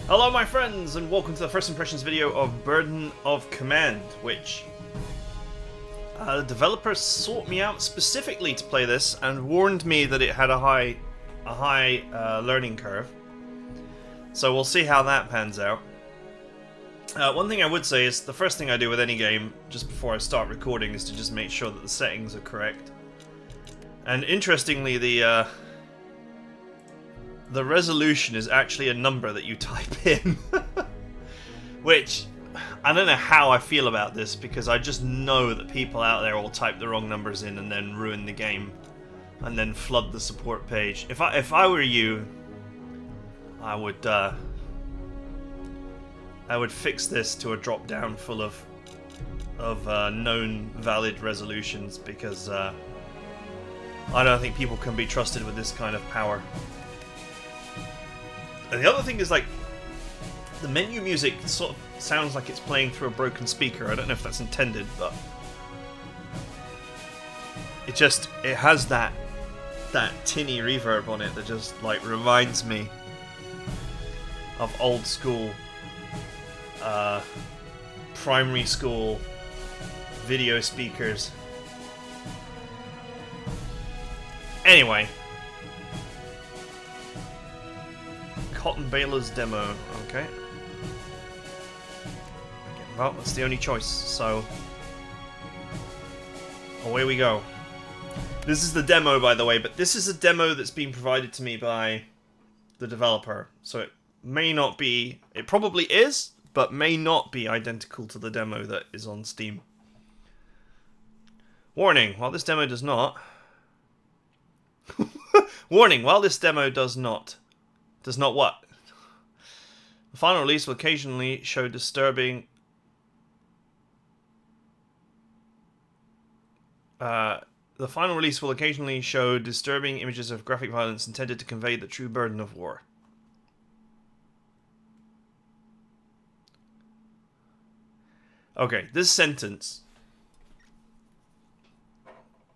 Hello my friends, and welcome to the first impressions video of Burden of Command, which the developers sought me out specifically to play this and warned me that it had a high learning curve. So we'll see how that pans out. One thing I would say is the first thing I do with any game just before I start recording is to just make sure that the settings are correct. And interestingly, the resolution is actually a number that you type in. Which, I don't know how I feel about this, because I just know that people out there will type the wrong numbers in and then ruin the game. And then flood the support page. If I were you, I would fix this to a drop down full of known valid resolutions, because I don't think people can be trusted with this kind of power. And the other thing is, like, the menu music sort of sounds like it's playing through a broken speaker. I don't know if that's intended, but it has that tinny reverb on it that just like reminds me of old school primary school video speakers. Anyway, Cotton Baler's demo, okay. Well, that's the only choice, so away we go. This is the demo, by the way, but this is a demo that's been provided to me by the developer, so it may not be, it probably is, but may not be identical to the demo that is on Steam. Warning, while this demo does not... Warning, while this demo does not what? The final release will occasionally show disturbing... the final release will occasionally show disturbing images of graphic violence intended to convey the true burden of war. Okay, this sentence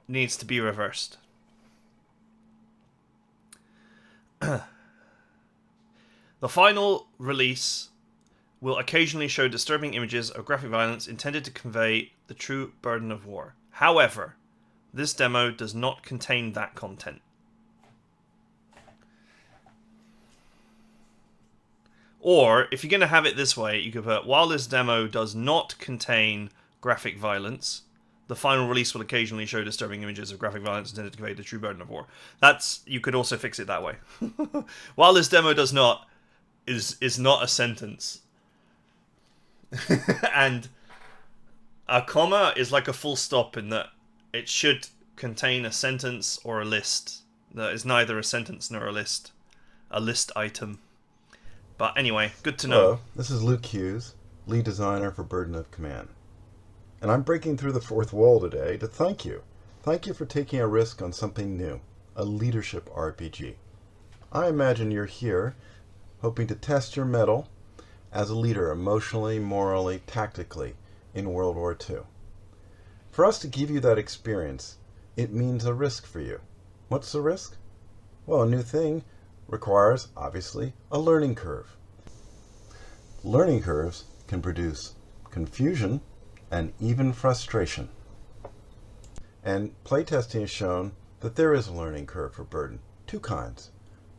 needs to be reversed. The final release will occasionally show disturbing images of graphic violence intended to convey the true burden of war. However, this demo does not contain that content. Or, if you're going to have it this way, you could put, while this demo does not contain graphic violence, the final release will occasionally show disturbing images of graphic violence intended to convey the true burden of war. You could also fix it that way. While this demo does not, is not a sentence. And a comma is like a full stop in that it should contain a sentence or a list. That is neither a sentence nor a list item. But anyway, good to know. Hello, this is Luke Hughes, lead designer for Burden of Command. And I'm breaking through the fourth wall today to thank you. Thank you for taking a risk on something new, a leadership RPG. I imagine you're here hoping to test your mettle as a leader emotionally, morally, tactically in World War II. For us to give you that experience, it means a risk for you. What's the risk? Well, a new thing requires, obviously, a learning curve. Learning curves can produce confusion and even frustration. And playtesting has shown that there is a learning curve for Burden. Two kinds.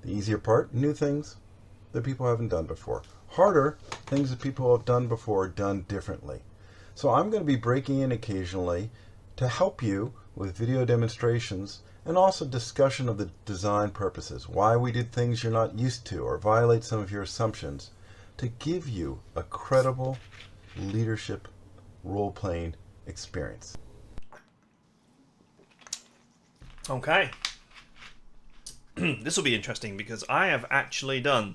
The easier part, new things that people haven't done before. Harder, things that people have done before, done differently. So I'm going to be breaking in occasionally to help you with video demonstrations and also discussion of the design purposes, why we did things you're not used to or violate some of your assumptions, to give you a credible leadership role-playing experience. Okay. This will be interesting because I have actually done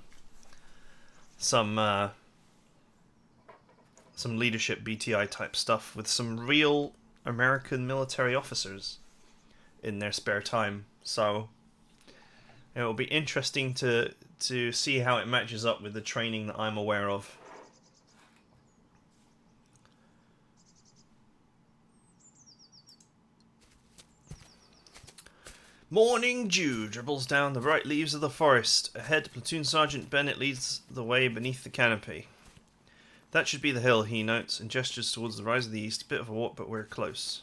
some leadership BTI type stuff with some real American military officers in their spare time, so it will be interesting to see how it matches up with the training that I'm aware of. Morning Dew dribbles down the bright leaves of the forest. Ahead, Platoon Sergeant Bennett leads the way beneath the canopy. That should be the hill, he notes, and gestures towards the rise of the east. A bit of a walk, but we're close.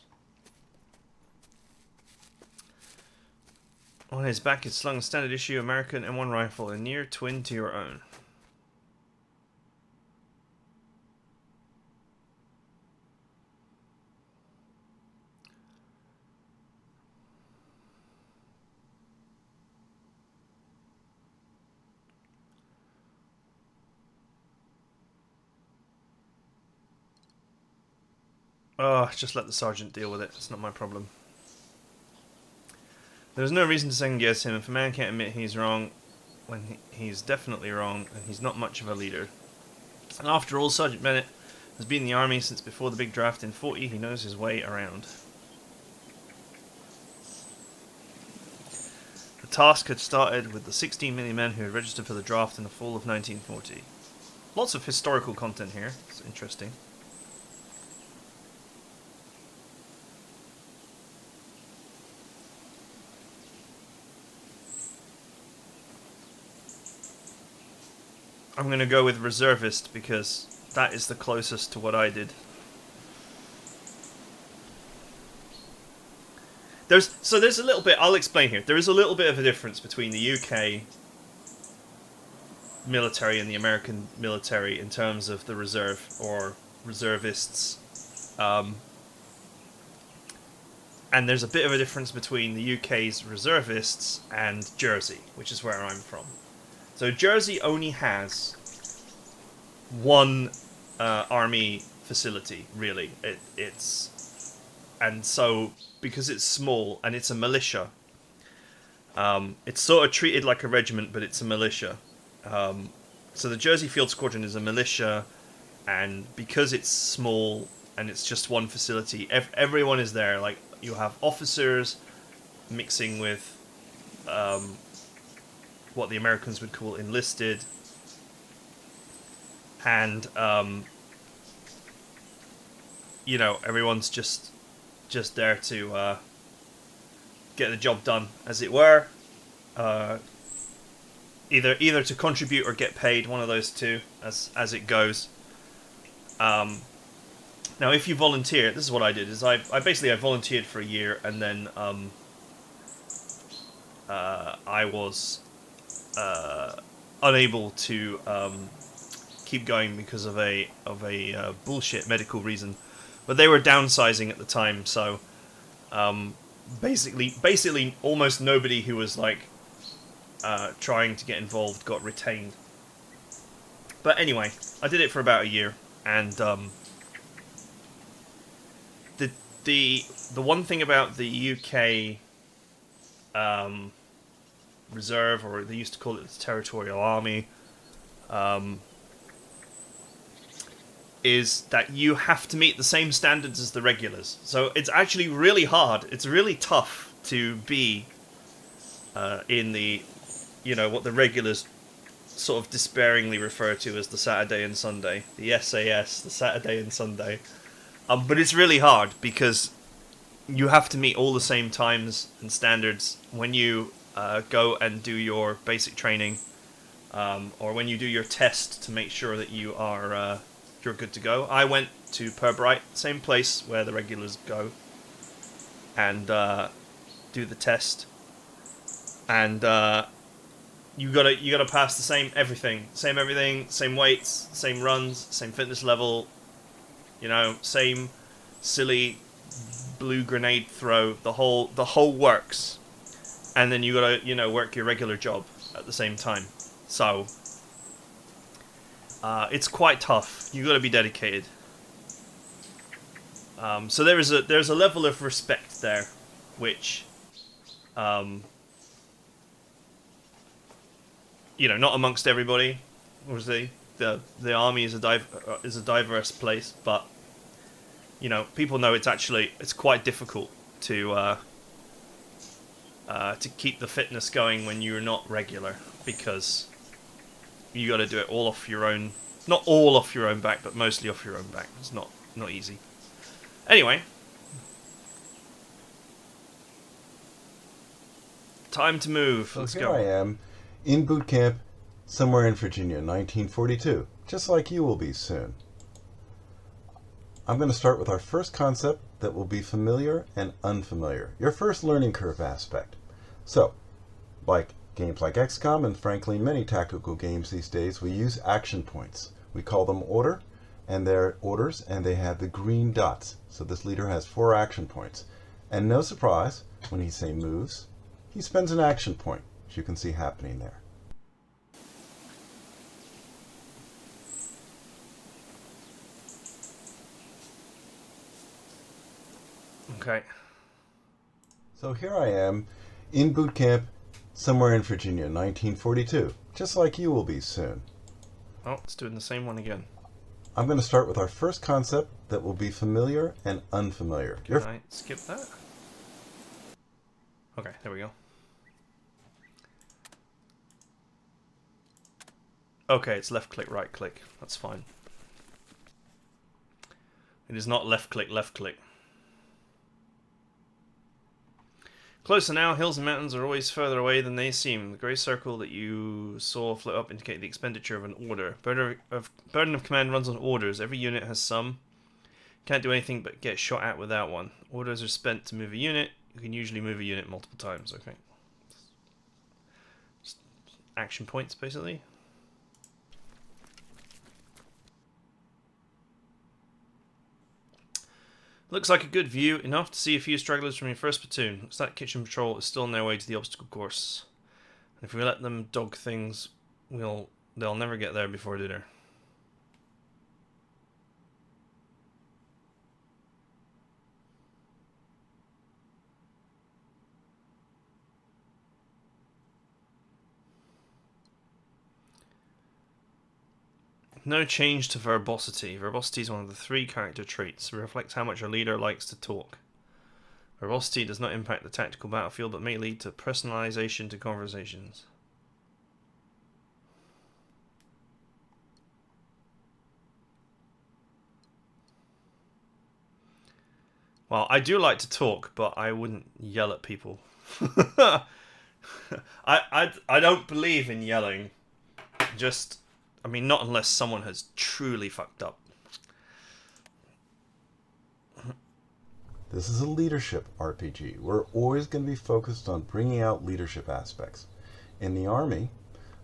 On his back is slung a standard issue American M1 rifle, a near twin to your own. Oh, just let the sergeant deal with it. It's not my problem. There's no reason to second guess him. If a man can't admit he's wrong, when he's definitely wrong, and he's not much of a leader. And after all, Sergeant Bennett has been in the army since before the big draft in 40. He knows his way around. The task had started with the 16 million men who had registered for the draft in the fall of 1940. Lots of historical content here. It's interesting. I'm going to go with reservist because that is the closest to what I did. There's a little bit, I'll explain here. There is a little bit of a difference between the UK military and the American military in terms of the reserve or reservists. And there's a bit of a difference between the UK's reservists and Jersey, which is where I'm from. So Jersey only has one army facility, really. And so because it's small and it's a militia, it's sort of treated like a regiment, but it's a militia. So the Jersey Field Squadron is a militia, and because it's small and it's just one facility, everyone is there. Like, you have officers mixing with what the Americans would call enlisted, and you know, everyone's just there to get the job done, as it were. Either to contribute or get paid, one of those two, as it goes. Now, if you volunteer, this is what I did: is I volunteered for a year, and then I was unable to keep going because of a bullshit medical reason. But they were downsizing at the time, so basically almost nobody who was like trying to get involved got retained. But anyway, I did it for about a year, and the one thing about the UK reserve, or they used to call it the Territorial Army, is that you have to meet the same standards as the regulars. So it's actually really hard. It's really tough to be in the, you know, what the regulars sort of despairingly refer to as the Saturday and Sunday, the SAS, the Saturday and Sunday. But it's really hard because you have to meet all the same times and standards when you go and do your basic training, or when you do your test to make sure that you are you're good to go. I went to Purbright, same place where the regulars go, and do the test, and you gotta pass the same everything, same weights, same runs, same fitness level, you know, same silly blue grenade throw, the whole works, and then you gotta, you know, work your regular job at the same time. So it's quite tough. You gotta be dedicated. So there's a level of respect there, which you know, not amongst everybody. Obviously, the army is a diverse place, but you know, people know it's quite difficult to keep the fitness going when you're not regular, because you got to do it all off your own. Not all off your own back, but mostly off your own back. It's not easy. Anyway. Time to move. So Let's here go. I am in boot camp somewhere in Virginia, 1942, just like you will be soon. I'm going to start with our first concept that will be familiar and unfamiliar, your first learning curve aspect. So, like games like XCOM and frankly many tactical games these days, we use action points. We call them order, and they're orders, and they have the green dots. So this leader has 4 action points. And no surprise, when he say moves, he spends an action point, as you can see happening there. Okay. So here I am in boot camp somewhere in Virginia, 1942, just like you will be soon. Oh, it's doing the same one again. I'm going to start with our first concept that will be familiar and unfamiliar. Can I skip that? Okay, there we go. Okay, it's left click, right click. That's fine. It is not left click, left click. Closer now, hills and mountains are always further away than they seem. The grey circle that you saw float up indicate the expenditure of an order. Burden of command runs on orders. Every unit has some. Can't do anything but get shot at without one. Orders are spent to move a unit. You can usually move a unit multiple times. Okay. Just action points, basically. Looks like a good view, enough to see a few stragglers from your first platoon. Looks like kitchen patrol is still on their way to the obstacle course. And if we let them dog things, they'll never get there before dinner. No change to verbosity. Verbosity is one of the 3 character traits. It reflects how much a leader likes to talk. Verbosity does not impact the tactical battlefield, but may lead to personalization to conversations. Well, I do like to talk, but I wouldn't yell at people. I don't believe in yelling. Just, I mean, not unless someone has truly fucked up. This is a leadership RPG. We're always going to be focused on bringing out leadership aspects. In the Army,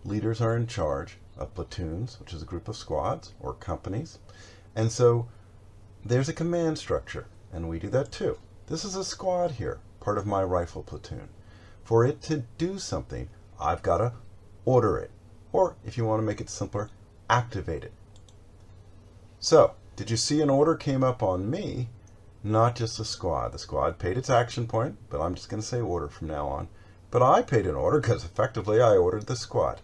leaders are in charge of platoons, which is a group of squads or companies. And so there's a command structure, and we do that too. This is a squad here, part of my rifle platoon. For it to do something, I've got to order it. Or, if you want to make it simpler, activate it. So, did you see an order came up on me? Not just the squad. The squad paid its action point, but I'm just going to say order from now on. But I paid an order because effectively I ordered the squad.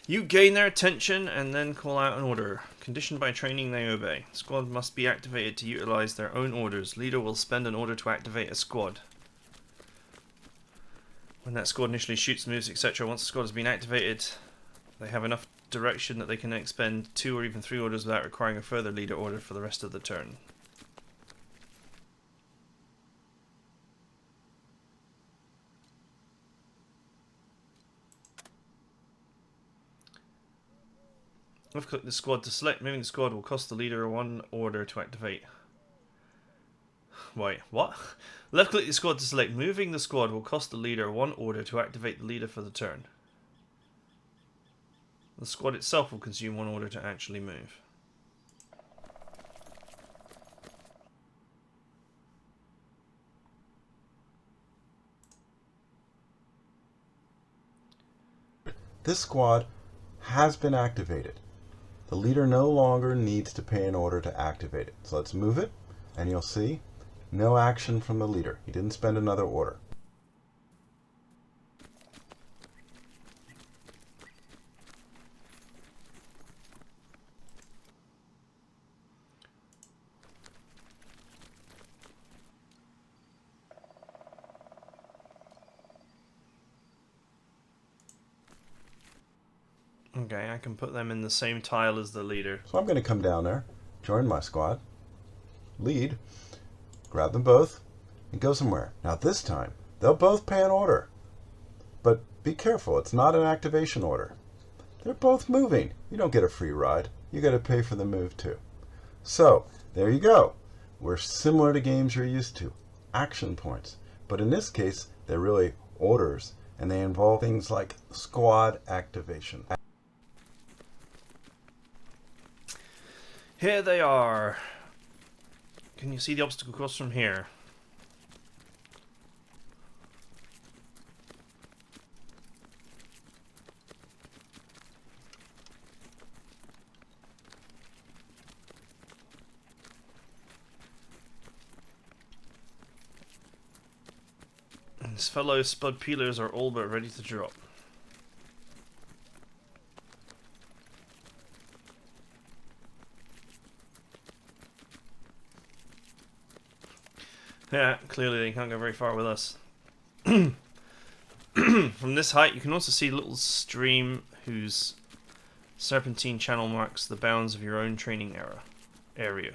You gain their attention and then call out an order. Conditioned by training, they obey. Squad must be activated to utilize their own orders. Leader will spend an order to activate a squad. When that squad initially shoots, moves, etc., once the squad has been activated, they have enough direction that they can expend 2 or even 3 orders without requiring a further leader order for the rest of the turn. Left click the squad to select. Moving the squad will cost the leader 1 order to activate. Wait, what? Left click the squad to select. Moving the squad will cost the leader 1 order to activate the leader for the turn. The squad itself will consume 1 order to actually move. This squad has been activated. The leader no longer needs to pay an order to activate it. So let's move it, and you'll see no action from the leader. He didn't spend another order. Okay, I can put them in the same tile as the leader. So I'm going to come down there, join my squad, lead, grab them both, and go somewhere. Now this time, they'll both pay an order. But be careful, it's not an activation order. They're both moving. You don't get a free ride. You got to pay for the move too. So, there you go. We're similar to games you're used to. Action points. But in this case, they're really orders, and they involve things like squad activation. Here they are. Can you see the obstacle course from here? And his fellow spud peelers are all but ready to drop. Yeah, clearly they can't go very far with us. From this height, you can also see a little stream whose serpentine channel marks the bounds of your own training area.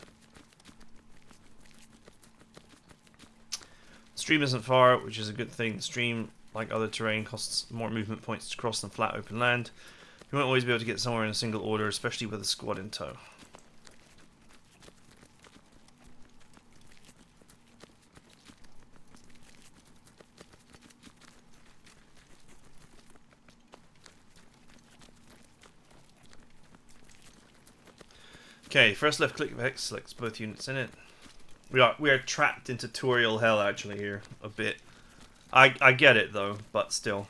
The stream isn't far, which is a good thing. The stream, like other terrain, costs more movement points to cross than flat open land. You won't always be able to get somewhere in a single order, especially with a squad in tow. Okay, first left click of X selects both units in it. We are trapped in tutorial hell actually here a bit. I get it though, but still.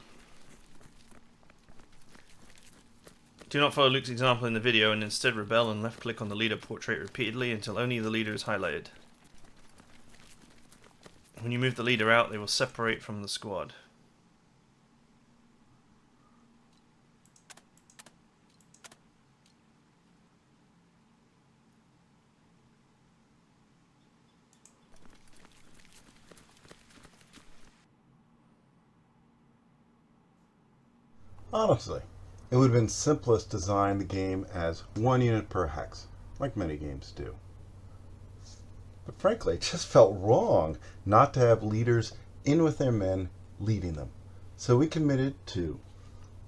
Do not follow Luke's example in the video and instead rebel and left click on the leader portrait repeatedly until only the leader is highlighted. When you move the leader out, they will separate from the squad. Honestly, it would have been simplest to design the game as 1 unit per hex, like many games do. But frankly, it just felt wrong not to have leaders in with their men leading them. So we committed to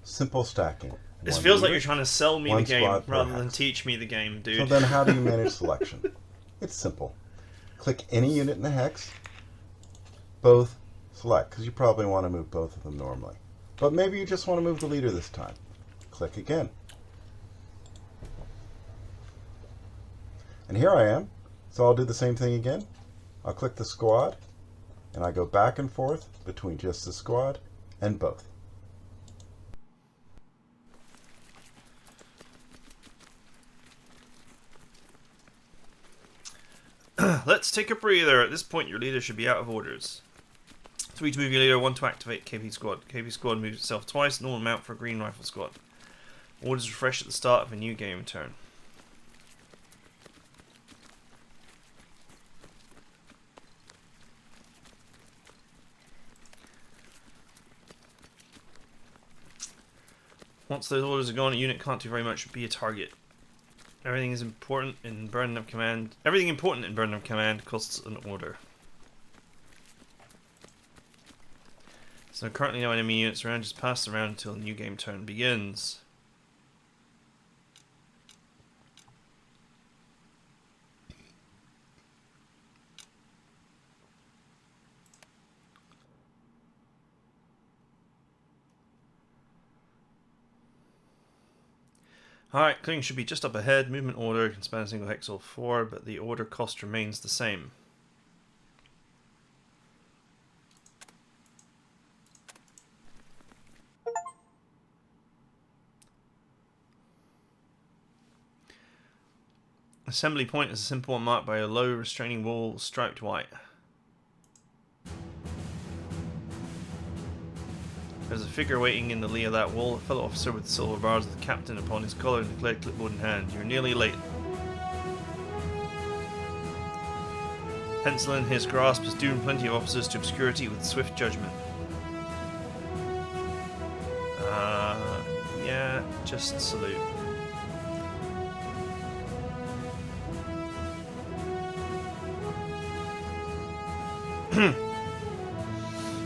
simple stacking. This feels like you're trying to sell me the game rather than hex. teach me the game, dude. So then how do you manage selection? It's simple. Click any unit in the hex, both select, because you probably want to move both of them normally. But maybe you just want to move the leader this time. Click again. And here I am. So I'll do the same thing again. I'll click the squad, and I go back and forth between just the squad and both. Let's take a breather. At this point, your leader should be out of orders. 3 to move your leader, 1 to activate KP squad. KP squad moves itself twice, normal amount for a green rifle squad. Orders refresh at the start of a new game turn. Once those orders are gone, a unit can't do very much, be a target. Everything is important in Burden of Command. Everything important in Burden of Command costs an order. So currently no enemy units around, just pass around until the new game turn begins. Alright, clearing should be just up ahead. Movement order can span a single hex or 4, but the order cost remains the same. Assembly point is a simple one marked by a low restraining wall striped white. There's a figure waiting in the lee of that wall, a fellow officer with silver bars with the captain upon his collar and declared clipboard in hand. You're nearly late. Pencil in his grasp has doomed plenty of officers to obscurity with swift judgment. Yeah. Just salute.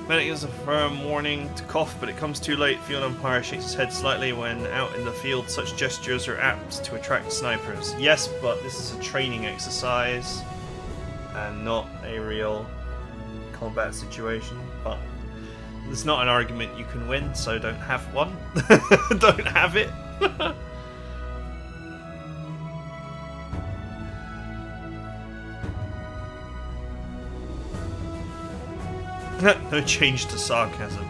Medic gives a firm warning to cough, but it comes too late. Field umpire shakes his head slightly. When out in the field, such gestures are apt to attract snipers. Yes, but this is a training exercise and not a real combat situation. But it's not an argument you can win, so don't have one. Don't have it. No change to sarcasm.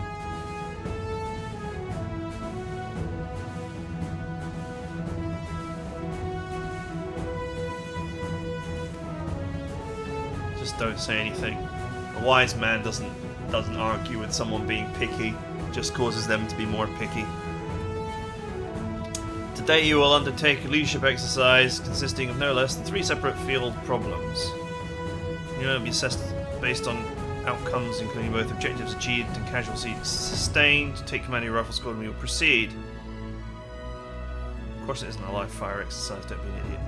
Just don't say anything. A wise man doesn't argue with someone being picky. It just causes them to be more picky. Today you will undertake a leadership exercise consisting of no less than 3 separate field problems. You will be assessed based on outcomes including both objectives achieved and casualties sustained. Take command of your rifle squad and we will proceed. Of course it isn't a live fire exercise, don't be an idiot.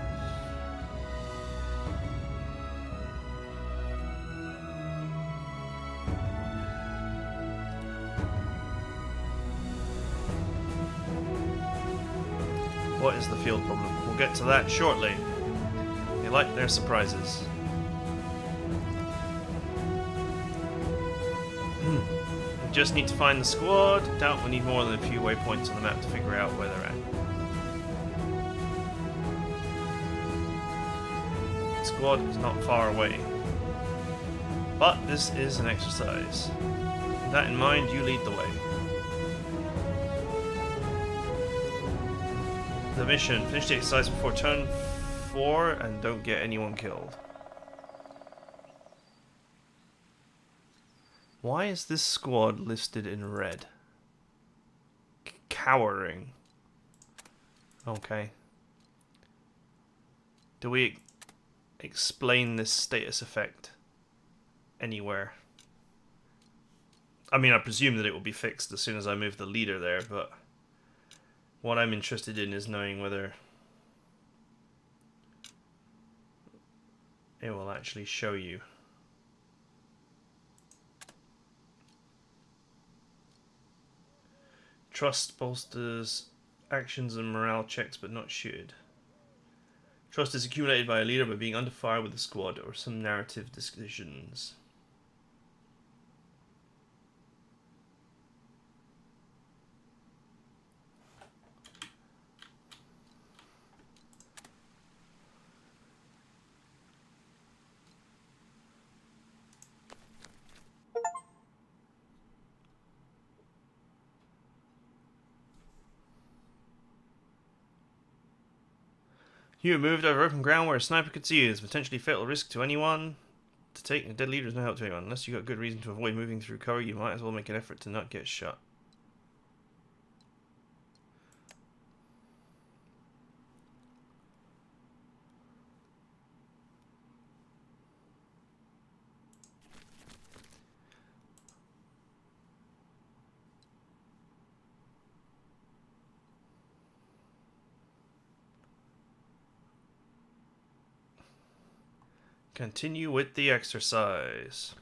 What is the field problem? We'll get to that shortly. They like their surprises. We just need to find the squad. Doubt we need more than a few waypoints on the map to figure out where they're at. The squad is not far away. But this is an exercise. With that in mind, you lead the way. The mission. Finish the exercise before turn 4 and don't get anyone killed. Why is this squad listed in red? Cowering. Okay. Do we explain this status effect anywhere? I mean, I presume that it will be fixed as soon as I move the leader there, but what I'm interested in is knowing whether it will actually show you. Trust bolsters actions and morale checks, but not should. Trust is accumulated by a leader by being under fire with the squad or some narrative decisions. You moved over open ground where a sniper could see you. There's a potentially fatal risk to anyone. To take a dead leader is no help to anyone. Unless you've got good reason to avoid moving through cover, you might as well make an effort to not get shot. Continue with the exercise.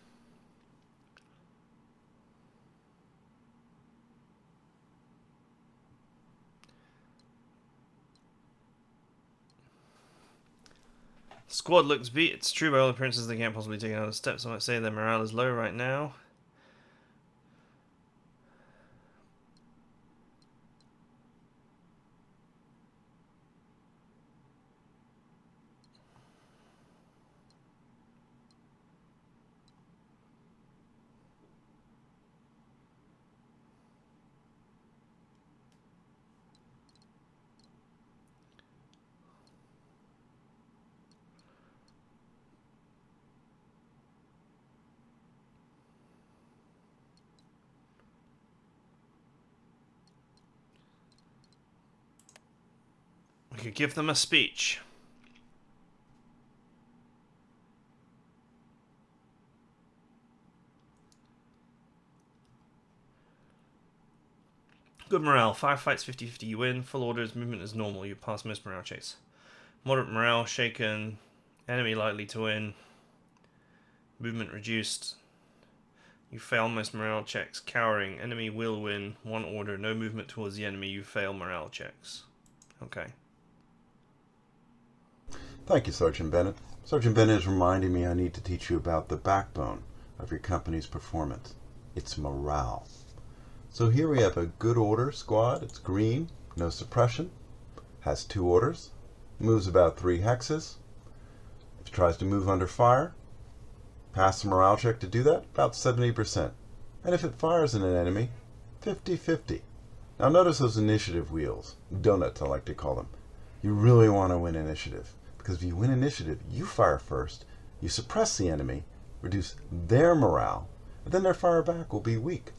Squad looks beat. It's true by all appearances they can't possibly take another step. So I might say their morale is low right now. We could give them a speech. Good morale. Firefights 50-50, you win. Full orders, movement is normal, you pass most morale checks. Moderate morale, shaken. Enemy likely to win. Movement reduced. You fail most morale checks. Cowering. Enemy will win. One order. No movement towards the enemy. You fail morale checks. Okay. Thank you, Sergeant Bennett. Sergeant Bennett is reminding me I need to teach you about the backbone of your company's performance. It's morale. So here we have a good order squad. It's green, no suppression, has 2 orders, moves about 3 hexes. If it tries to move under fire, pass the morale check to do that, about 70%. And if it fires at an enemy, 50-50. Now notice those initiative wheels, donuts I like to call them. You really want to win initiative, because if you win initiative, you fire first, you suppress the enemy, reduce their morale, and then their fire back will be weak.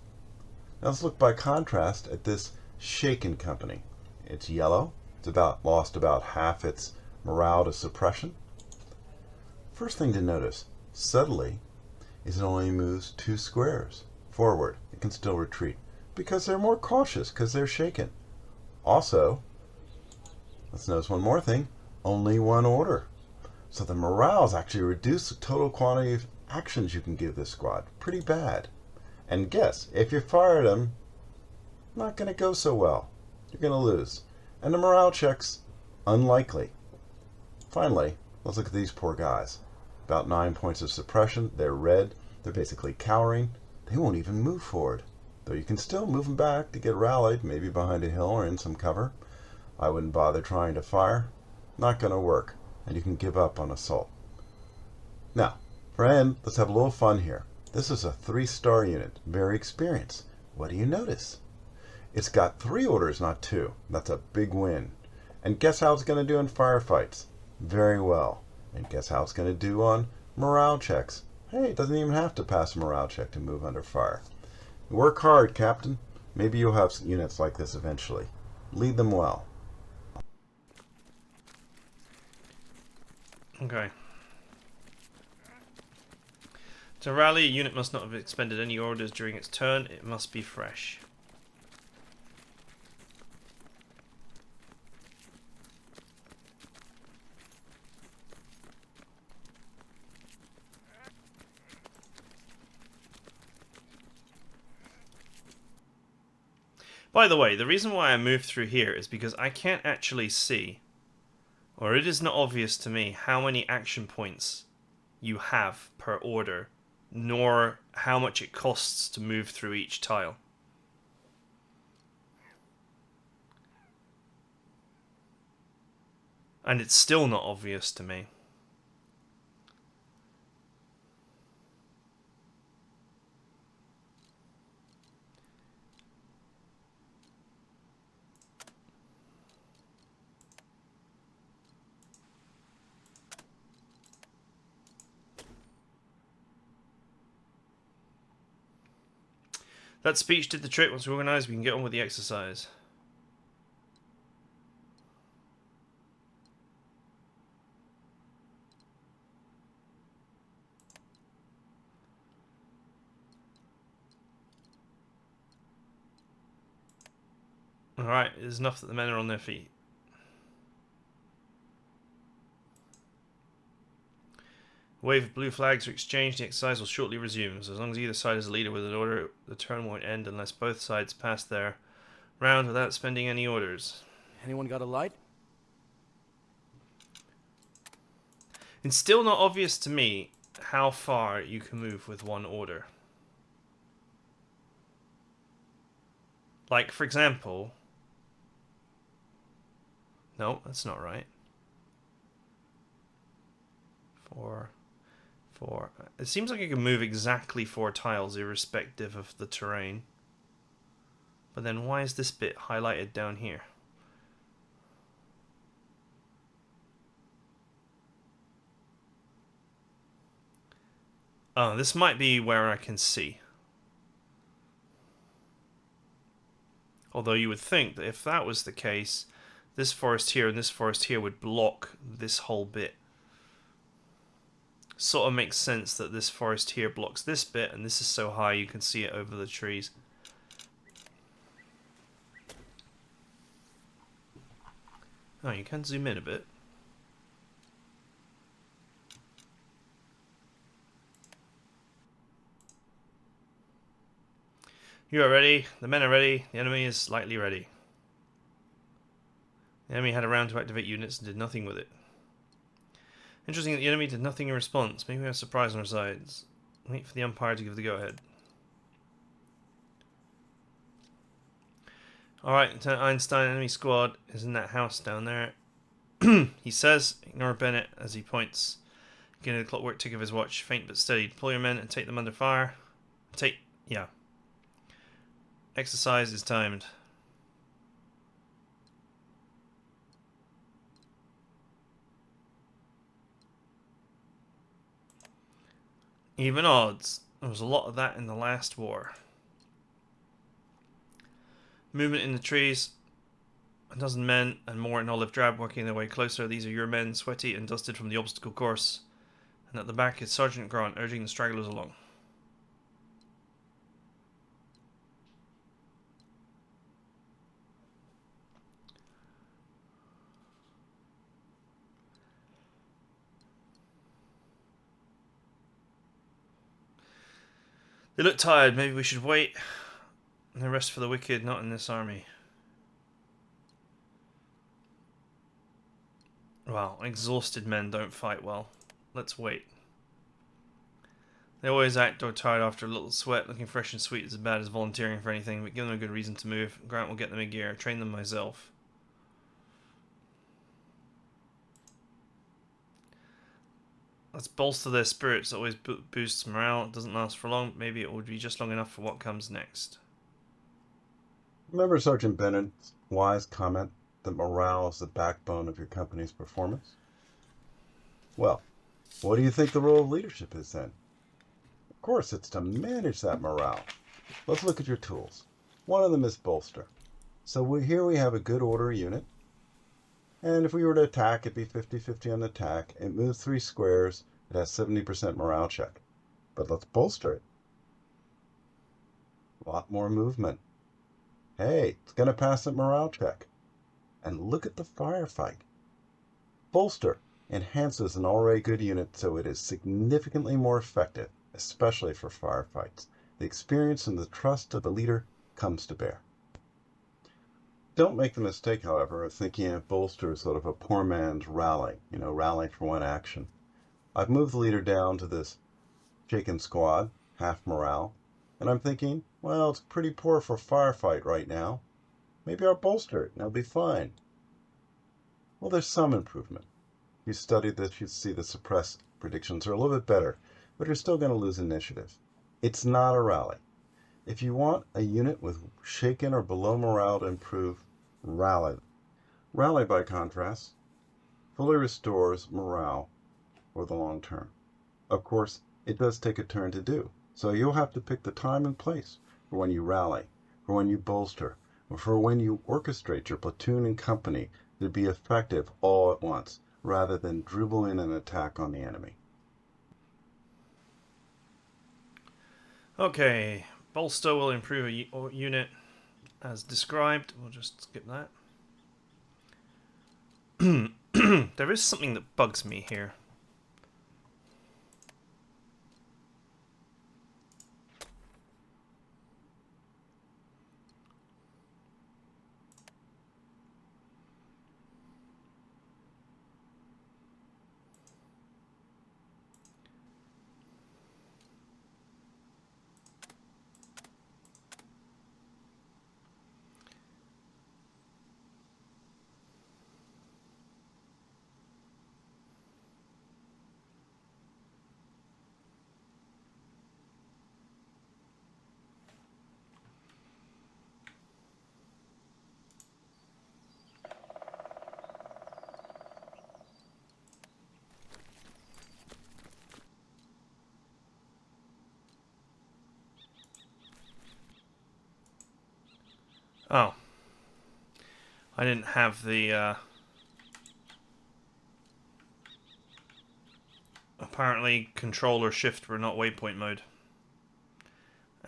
Now let's look by contrast at this shaken company. It's yellow. It's lost about half its morale to suppression. First thing to notice, subtly, is it only moves 2 squares forward. It can still retreat because they're more cautious because they're shaken. Also, let's notice one more thing, only 1 order. So the morale is actually reduced the total quantity of actions you can give this squad. Pretty bad. And guess, if you fire at them, not going to go so well. You're going to lose. And the morale check's unlikely. Finally, let's look at these poor guys. About 9 points of suppression. They're red. They're basically cowering. They won't even move forward. Though you can still move them back to get rallied, maybe behind a hill or in some cover. I wouldn't bother trying to fire. Not going to work. And you can give up on assault. Now, friend, let's have a little fun here. This is a 3-star unit, very experienced. What do you notice? It's got 3 orders, not 2. That's a big win. And guess how it's going to do in firefights? Very well. And guess how it's going to do on morale checks? Hey, it doesn't even have to pass a morale check to move under fire. Work hard, Captain. Maybe you'll have units like this eventually. Lead them well. Okay. To rally, a unit must not have expended any orders during its turn. It must be fresh. By the way, the reason why I moved through here is because I can't actually see, or it is not obvious to me, how many action points you have per order, nor how much it costs to move through each tile. And it's still not obvious to me. That speech did the trick. Once we're organized, we can get on with the exercise. Alright, it is enough that the men are on their feet. A wave of blue flags are exchanged. The exercise will shortly resume. So as long as either side is a leader with an order, the turn won't end unless both sides pass their round without spending any orders. Anyone got a light? It's still not obvious to me how far you can move with 1 order. Like, for example... No, that's not right. 4... It seems like I can move exactly 4 tiles irrespective of the terrain. But then why is this bit highlighted down here? Oh, this might be where I can see. Although you would think that if that was the case, this forest here and this forest here would block this whole bit. Sort of makes sense that this forest here blocks this bit, and this is so high you can see it over the trees. Oh, you can zoom in a bit. You are ready. The men are ready. The enemy is slightly ready. The enemy had a round to activate units and did nothing with it. Interesting that the enemy did nothing in response. Maybe we have a surprise on our sides. Wait for the umpire to give the go-ahead. Alright, Lieutenant Einstein, enemy squad is in that house down there. He says, ignore Bennett as he points. Beginning the clockwork tick of his watch, faint but steady. Deploy your men and take them under fire. Yeah. Exercise is timed. Even odds. There was a lot of that in the last war. Movement in the trees. A dozen men and more in olive drab working their way closer. These are your men, sweaty and dusted from the obstacle course. And at the back is Sergeant Grant urging the stragglers along. They look tired. Maybe we should wait. No rest for the wicked, not in this army. Well, exhausted men don't fight well. Let's wait. They always act or tired after a little sweat. Looking fresh and sweet is as bad as volunteering for anything, but give them a good reason to move. Grant will get them in gear. Train them myself. Let's bolster their spirits. It always boosts morale. It doesn't last for long. Maybe it would be just long enough for what comes next. Remember Sergeant Bennett's wise comment that morale is the backbone of your company's performance? Well, what do you think the role of leadership is then? Of course, it's to manage that morale. Let's look at your tools. One of them is bolster. So here we have a good order unit. And if we were to attack, it'd be 50-50 on the attack. It moves 3 squares. It has 70% morale check. But let's bolster it. A lot more movement. Hey, it's going to pass the morale check. And look at the firefight. Bolster enhances an already good unit so it is significantly more effective, especially for firefights. The experience and the trust of the leader comes to bear. Don't make the mistake, however, of thinking of bolster as sort of a poor man's rally, rally for one action. I've moved the leader down to this shaken squad, half morale, and I'm thinking, well, it's pretty poor for a firefight right now. Maybe I'll bolster it and it'll be fine. Well, there's some improvement. If you studied this, you'd see the suppress predictions are a little bit better, but you're still going to lose initiative. It's not a rally. If you want a unit with shaken or below morale to improve, rally. Rally, by contrast, fully restores morale for the long term. Of course, it does take a turn to do, so you'll have to pick the time and place for when you rally, for when you bolster, or for when you orchestrate your platoon and company to be effective all at once, rather than dribble in an attack on the enemy. Okay, bolster will improve a unit as described. We'll just skip that. There is something that bugs me here. Oh. I didn't have the, apparently control or shift were not waypoint mode.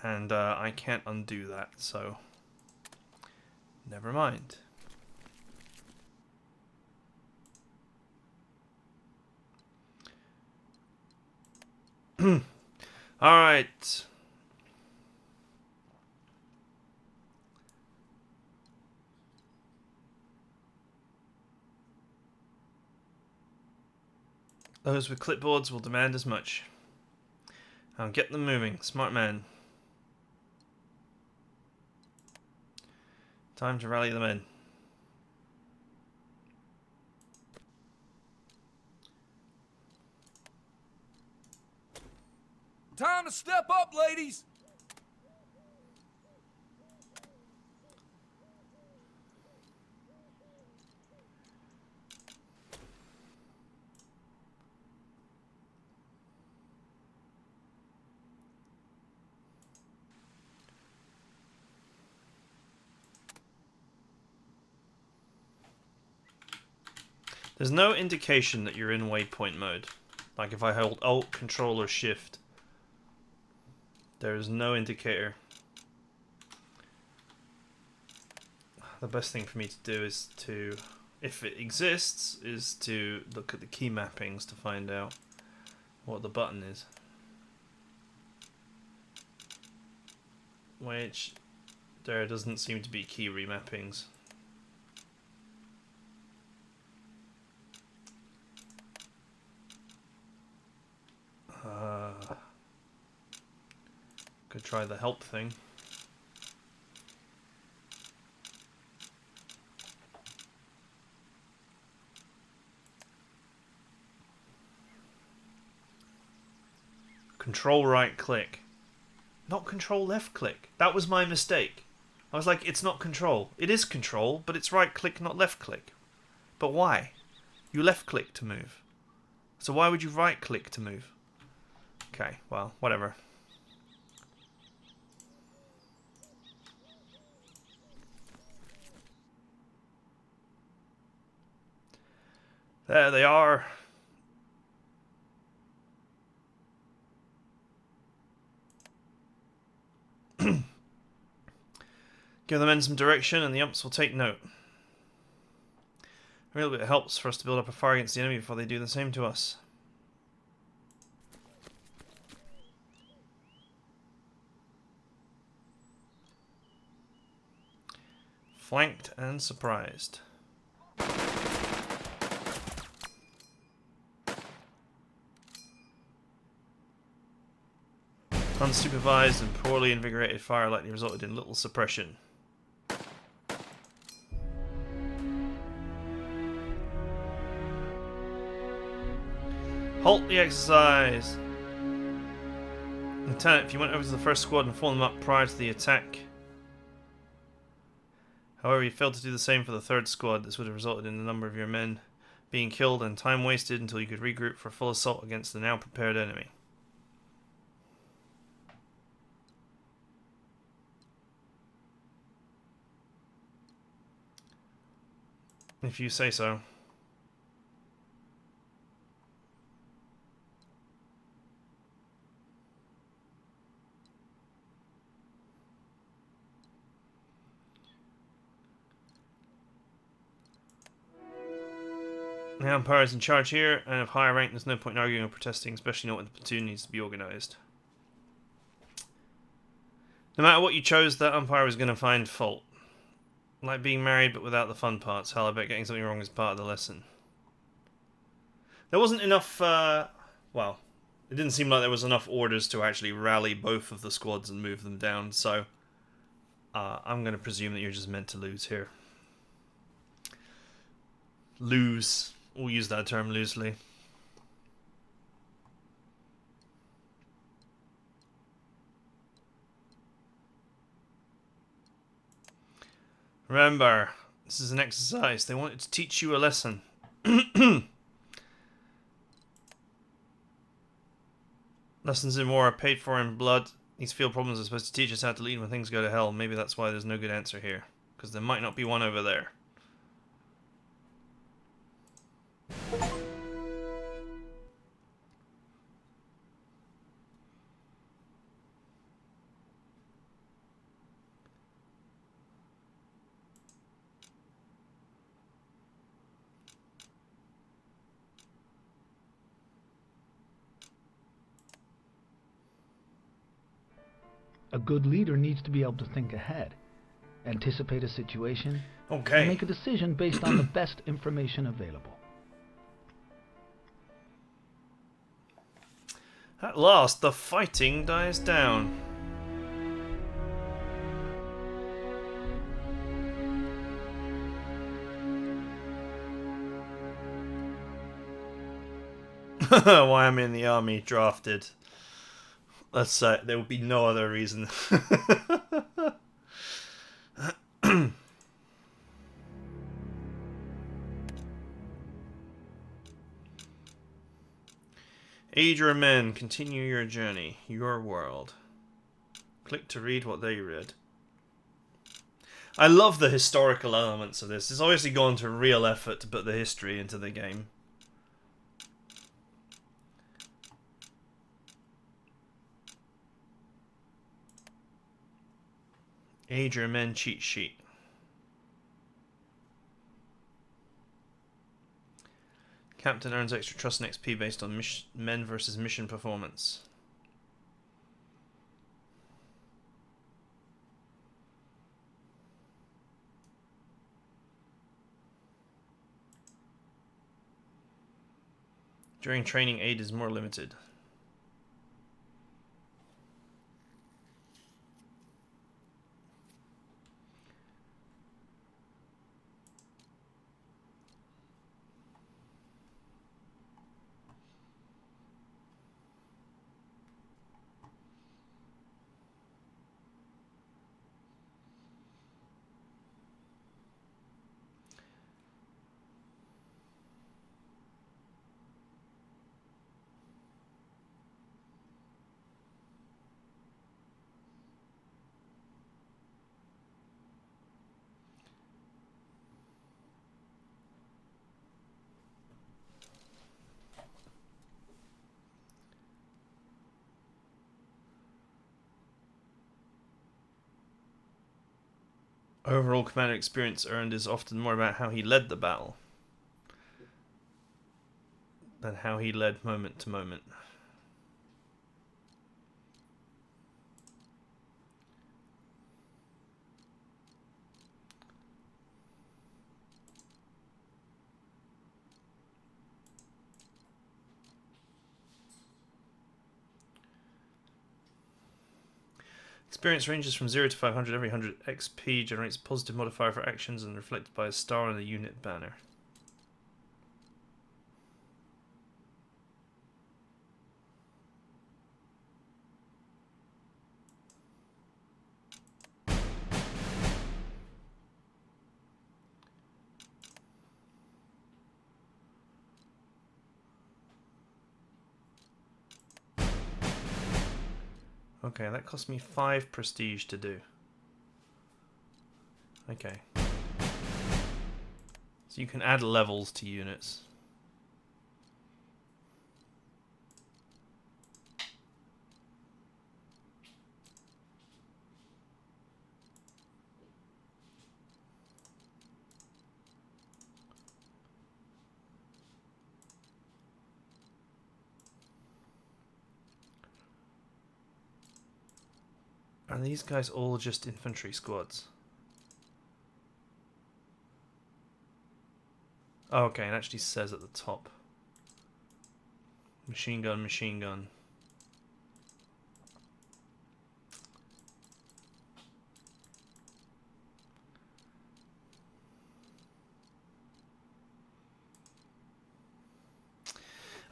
And I can't undo that, so never mind. Alright. Those with clipboards will demand as much. I'll get them moving. Smart man. Time to rally the men. Time to step up, ladies! There's no indication that you're in waypoint mode. Like if I hold Alt, Control, or Shift. There is no indicator. The best thing for me to do is to, if it exists, is to look at the key mappings to find out what the button is. Which, there doesn't seem to be key remappings. Could try the help thing. Control right click. Not control left click. That was my mistake. I was like, it's not control. It is control, but it's right click, not left click. But why? You left click to move. So why would you right click to move? Okay, well, whatever. There they are. Give the men some direction and the umps will take note. A little bit helps for us to build up a fire against the enemy before they do the same to us. Flanked and surprised. Unsupervised and poorly invigorated fire likely resulted in little suppression. Halt the exercise! Lieutenant, if you went over to the first squad and formed them up prior to the attack. However, you failed to do the same for the third squad. This would have resulted in a number of your men being killed and time wasted until you could regroup for full assault against the now prepared enemy. If you say so. The umpire is in charge here, and of higher rank there's no point in arguing or protesting, especially not when the platoon needs to be organised. No matter what you chose, that umpire was going to find fault. Like being married but without the fun parts. Hell, I bet getting something wrong is part of the lesson. There wasn't enough, well, it didn't seem like there was enough orders to actually rally both of the squads and move them down, so I'm going to presume that you're just meant to lose here. Lose. We'll use that term loosely. Remember, this is an exercise. They wanted to teach you a lesson. Lessons in war are paid for in blood. These field problems are supposed to teach us how to lead when things go to hell. Maybe that's why there's no good answer here. Because there might not be one over there. A good leader needs to be able to think ahead, anticipate a situation, Okay. and make a decision based on the best information available. At last, the fighting dies down. Why I'm in the army drafted. Let's say there would be no other reason. Aid your men, continue your journey, your world. Click to read what they read. I love the historical elements of this. It's obviously gone to real effort to put the history into the game. Aid your men cheat sheet. Captain earns extra trust and XP based on men versus mission performance. During training, aid is more limited. Overall commander experience earned is often more about how he led the battle than how he led moment to moment. Experience ranges from 0 to 500. Every 100 XP generates a positive modifier for actions and reflected by a star on the unit banner. Okay, that cost me 5 prestige to do. Okay. So you can add levels to units. Are these guys all just infantry squads? Oh, okay, it actually says at the top. Machine gun, machine gun.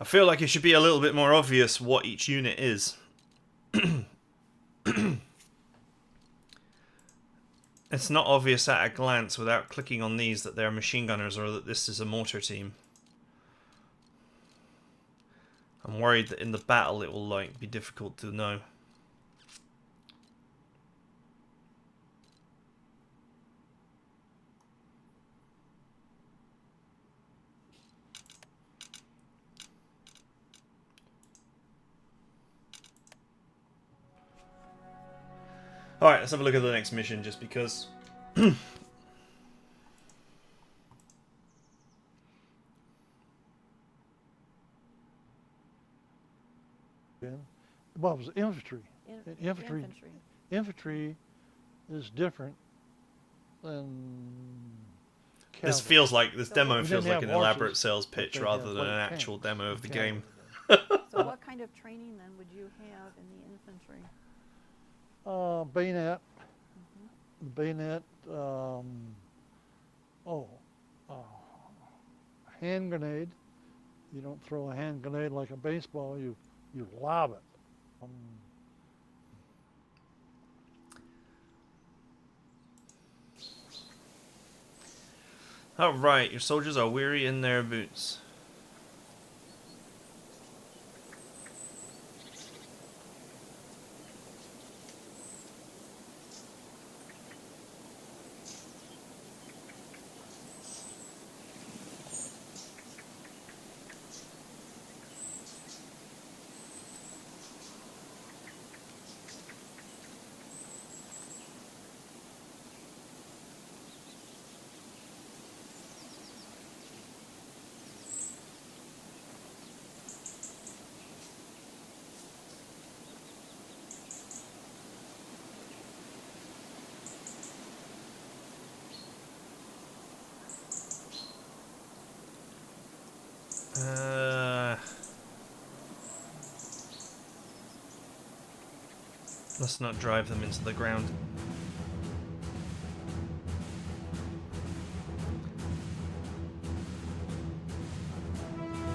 I feel like it should be a little bit more obvious what each unit is. It's not obvious at a glance without clicking on these that they're machine gunners or that this is a mortar team. I'm worried that in the battle it will be difficult to know. Alright, let's have a look at the next mission just because. Well, it was infantry. Infantry. infantry is different than This cavalry. feels like this demo We feels didn't like have an elaborate horses, sales but pitch they rather had than an light actual tanks demo of and the game. cavalry. So what kind of training then would you have in the infantry? Bayonet, Mm-hmm. bayonet, hand grenade. You don't throw a hand grenade like a baseball, you lob it. Alright, your soldiers are weary in their boots. Let's not drive them into the ground.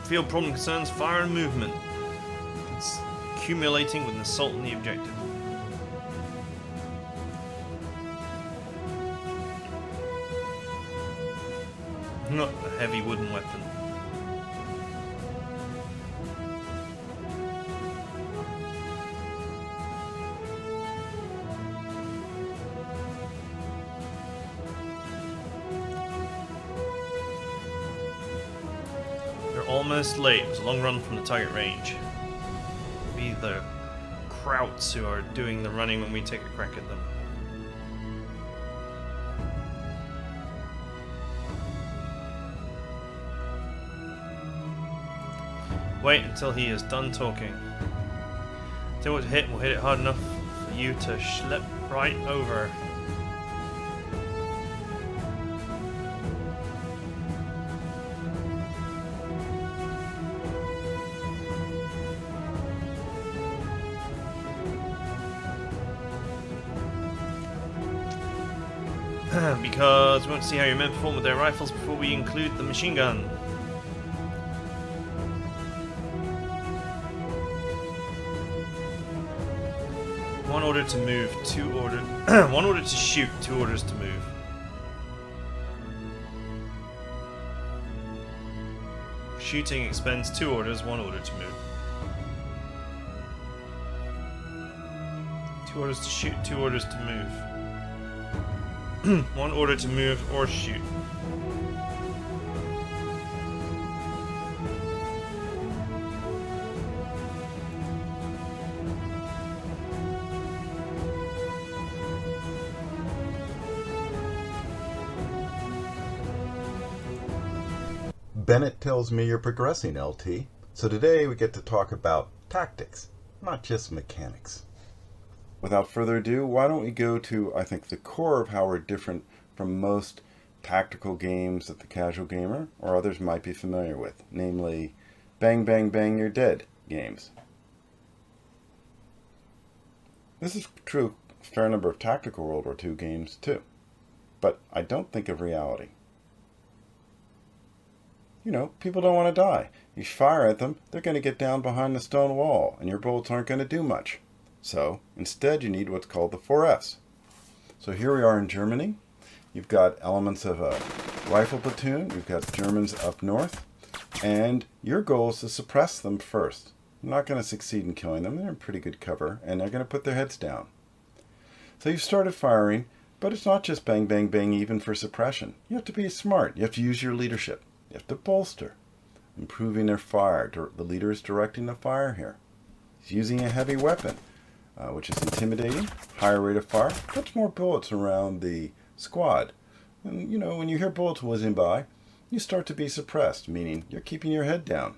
Field problem concerns fire and movement. It's accumulating with an assault on the objective. Not a heavy wooden weapon. Almost late. It was a long run from the target range. Be the Krauts who are doing the running when we take a crack at them. Wait until he is done talking. Tell what to hit, we'll hit it hard enough for you to schlep right over. Because we want to see how your men perform with their rifles before we include the machine gun. One order to move, two order. One order to shoot, two orders to move. Shooting expends 2 orders, 1 order to move. 2 orders to shoot, 2 orders to move. 1 order to move or shoot. Bennett tells me you're progressing, LT. So today we get to talk about tactics, not just mechanics. Without further ado, why don't we go to, I think, the core of how we're different from most tactical games that the casual gamer or others might be familiar with, namely bang, bang, bang, you're dead games. This is true of a fair number of tactical World War II games too, but I don't think of reality. You know, people don't want to die. You fire at them, they're going to get down behind the stone wall, and your bullets aren't going to do much. So, instead you need what's called the 4Fs. So here we are in Germany. You've got elements of a rifle platoon, you've got Germans up north, and your goal is to suppress them first. You're not going to succeed in killing them, they're in pretty good cover, and they're going to put their heads down. So you've started firing, but it's not just bang, bang, bang even for suppression. You have to be smart, you have to use your leadership. You have to bolster, improving their fire. The leader is directing the fire here. He's using a heavy weapon, which is intimidating, higher rate of fire, puts more bullets around the squad. And, you know, when you hear bullets whizzing by, you start to be suppressed, meaning you're keeping your head down.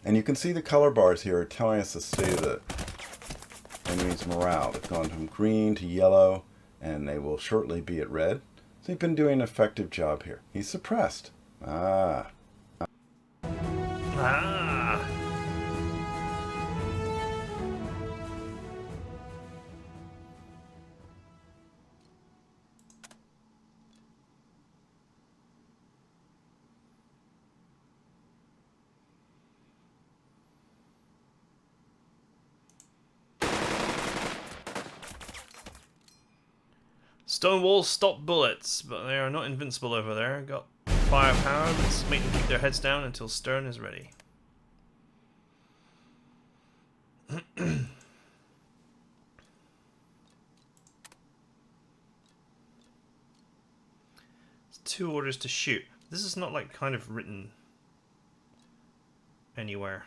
And you can see the color bars here are telling us the state of the enemy's morale. They've gone from green to yellow, and they will shortly be at red. So he's been doing an effective job here. He's suppressed. Ah. Ah. Stone walls stop bullets, but they are not invincible over there. Got firepower. Let's make them keep their heads down until Stern is ready. It's 2 orders to shoot. This is not like kind of written anywhere.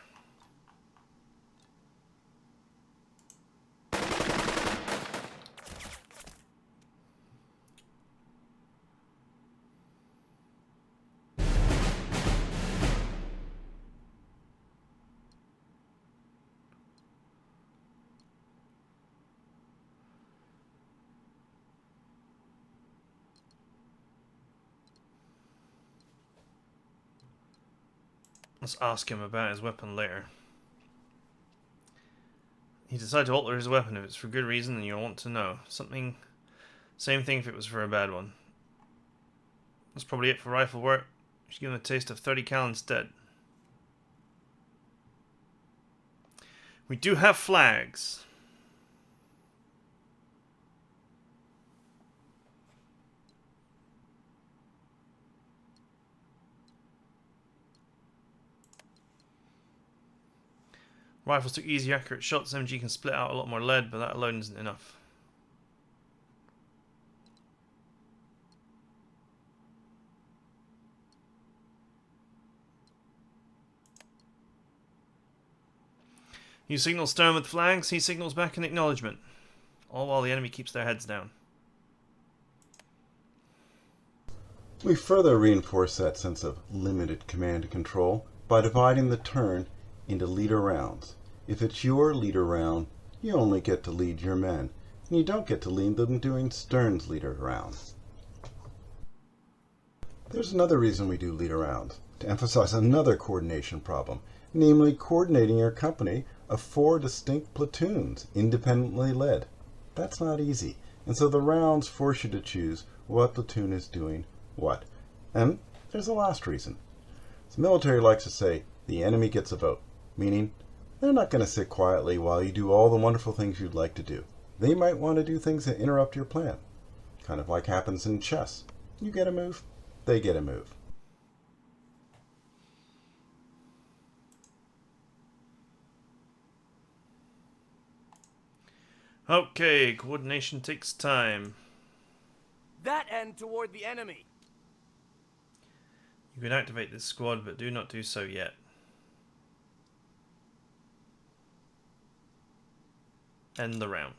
Let's ask him about his weapon later. He decided to alter his weapon if it's for good reason, then you'll want to know. Something... Same thing if it was for a bad one. That's probably it for rifle work. Should give him a taste of 30 cal instead. We do have flags. Rifles took easy, accurate shots. MG can split out a lot more lead, but that alone isn't enough. You signal Stern with flags, he signals back in acknowledgement. All while the enemy keeps their heads down. We further reinforce that sense of limited command and control by dividing the turn into leader rounds. If it's your leader round, you only get to lead your men, and you don't get to lead them doing Stern's leader rounds. There's another reason we do leader rounds, to emphasize another coordination problem, namely coordinating your company of 4 distinct platoons, independently led. That's not easy, and so the rounds force you to choose what platoon is doing what. And there's a last reason. The military likes to say, the enemy gets a vote, meaning they're not going to sit quietly while you do all the wonderful things you'd like to do. They might want to do things that interrupt your plan. Kind of like happens in chess. You get a move, they get a move. Okay, coordination takes time. That end toward the enemy. You can activate this squad, but do not do so yet. End the round.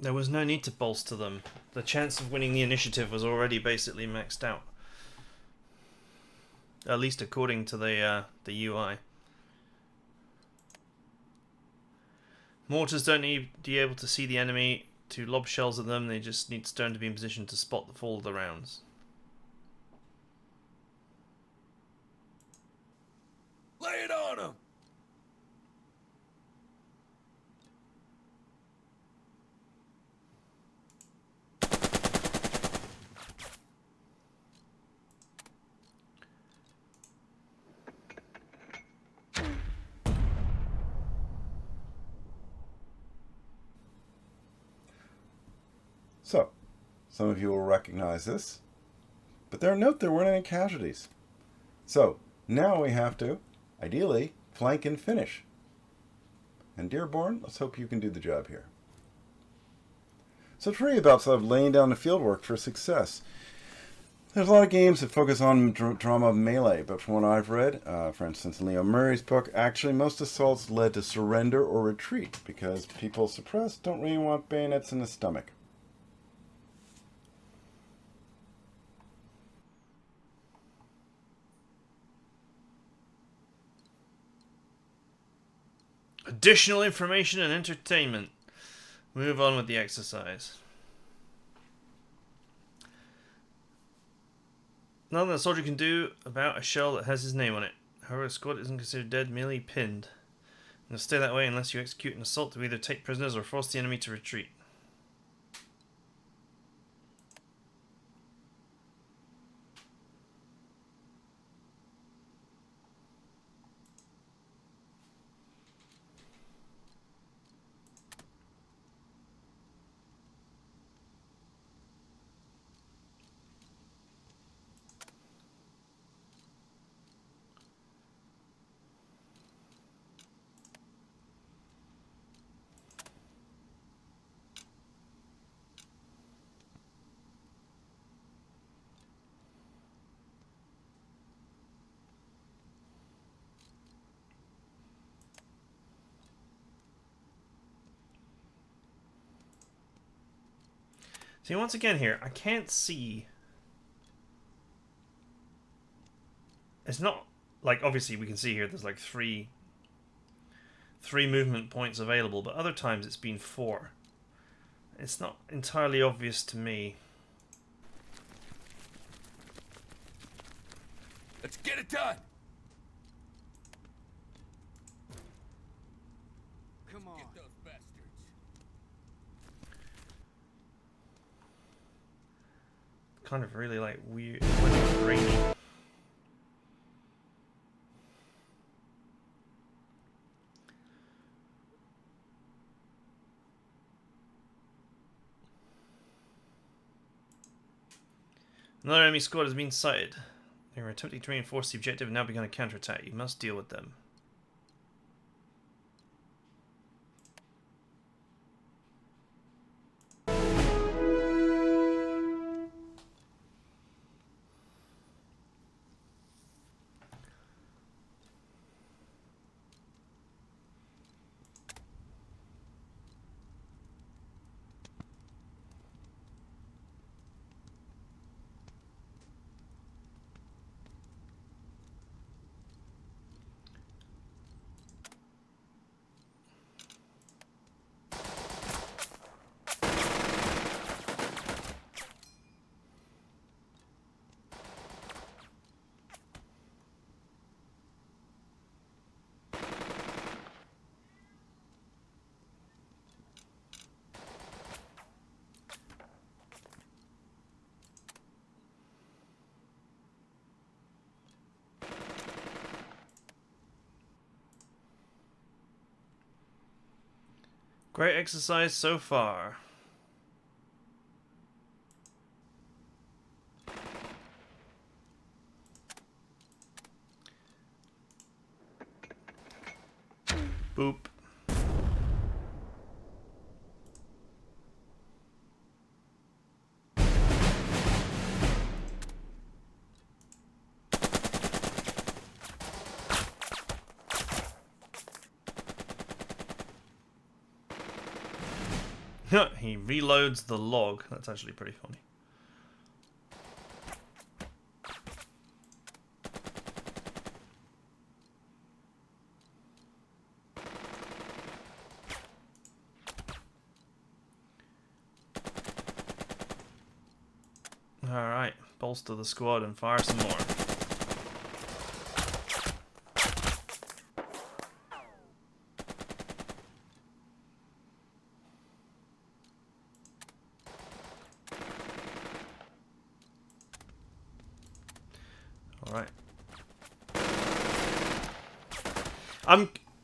There was no need to bolster them. The chance of winning the initiative was already basically maxed out. At least according to the UI. Mortars don't need to be able to see the enemy to lob shells at them, they just need Stern to be in position to spot the fall of the rounds. Lay it on him! So, some of you will recognize this, but there note there weren't any casualties. So, now we have to, ideally, flank and finish. And Dearborn, let's hope you can do the job here. So it's really about sort of laying down the field work for success. There's a lot of games that focus on drama melee, but from what I've read, for instance, in Leo Murray's book, actually most assaults led to surrender or retreat because people suppressed don't really want bayonets in the stomach. Additional information and entertainment. Move on with the exercise. Nothing a soldier can do about a shell that has his name on it. However, a squad isn't considered dead, merely pinned. And it'll stay that way unless you execute an assault to either take prisoners or force the enemy to retreat. See, once again here, I can't see... It's not... Like, obviously we can see here there's like three movement points available, but other times it's been 4. It's not entirely obvious to me. Let's get it done. Come on. Get those bastards. Kind of really like weird, rainy. Another enemy squad has been sighted. They were attempting to reinforce the objective and now begun a counterattack. You must deal with them. Great exercise so far. Boop. He reloads the log. That's actually pretty funny. Alright, bolster the squad and fire some more. Alright.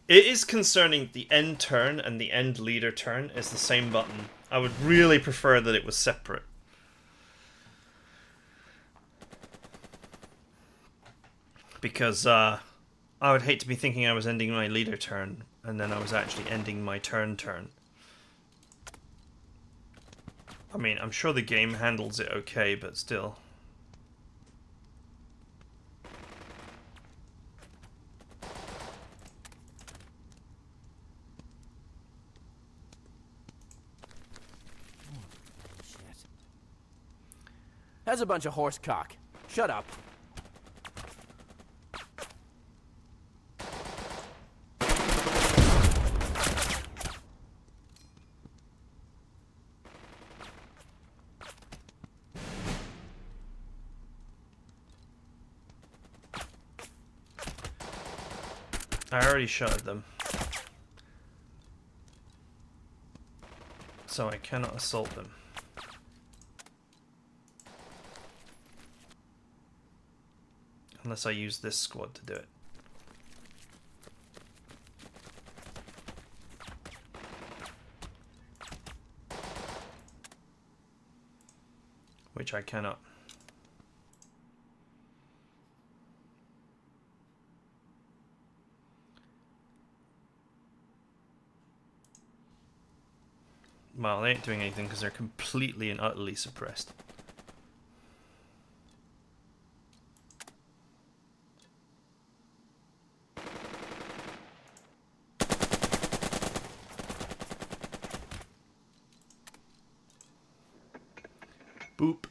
It is concerning the end turn and the end leader turn is the same button. I would really prefer that it was separate. Because I would hate to be thinking I was ending my leader turn and then I was actually ending my turn. I mean, I'm sure the game handles it okay, but still. That's a bunch of horse cock. Shut up. I already shot at them. So I cannot assault them. Unless I use this squad to do it. Which I cannot. Well, they ain't doing anything because they're completely and utterly suppressed. Boop.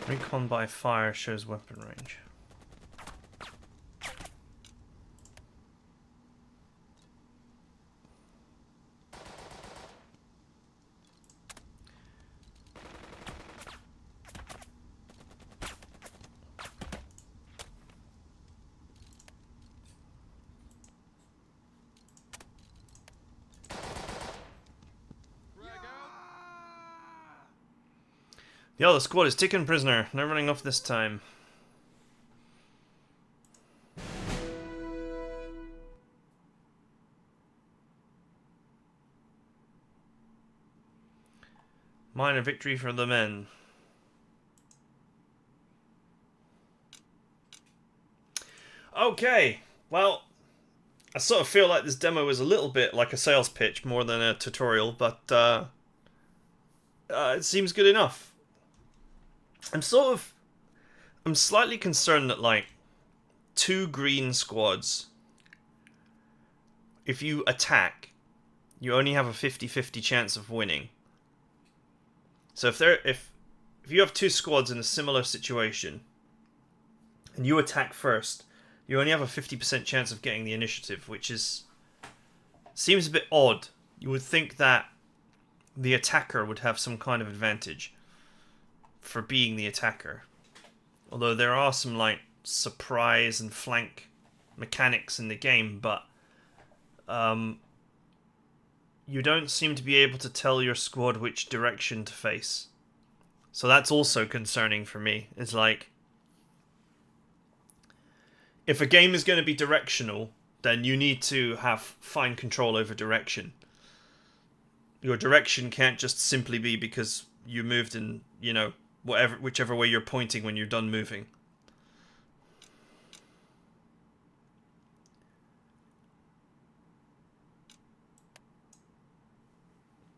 Recon by fire shows weapon range. The other squad is taken prisoner. They're running off this time. Minor victory for the men. Okay, well, I sort of feel like this demo is a little bit like a sales pitch more than a tutorial, but it seems good enough. I'm slightly concerned that, like, 2 green squads, if you attack, you only have a 50-50 chance of winning. So if you have 2 squads in a similar situation, and you attack first, you only have a 50% chance of getting the initiative, which seems a bit odd. You would think that the attacker would have some kind of advantage for being the attacker. Although there are some, like, surprise and flank mechanics in the game, but you don't seem to be able to tell your squad which direction to face. So that's also concerning for me. It's like, if a game is going to be directional, then you need to have fine control over direction. Your direction can't just simply be because you moved in, you know, whichever way you're pointing when you're done moving.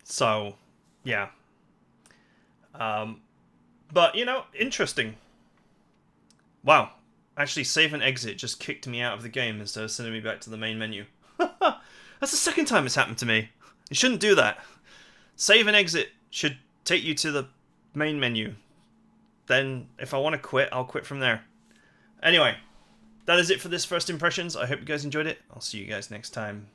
So, yeah. But, you know, interesting. Wow. Actually, save and exit just kicked me out of the game instead of sending me back to the main menu. That's the second time it's happened to me. It shouldn't do that. Save and exit should take you to the main menu. Then, if I want to quit, I'll quit from there. Anyway, that is it for this first impressions. I hope you guys enjoyed it. I'll see you guys next time.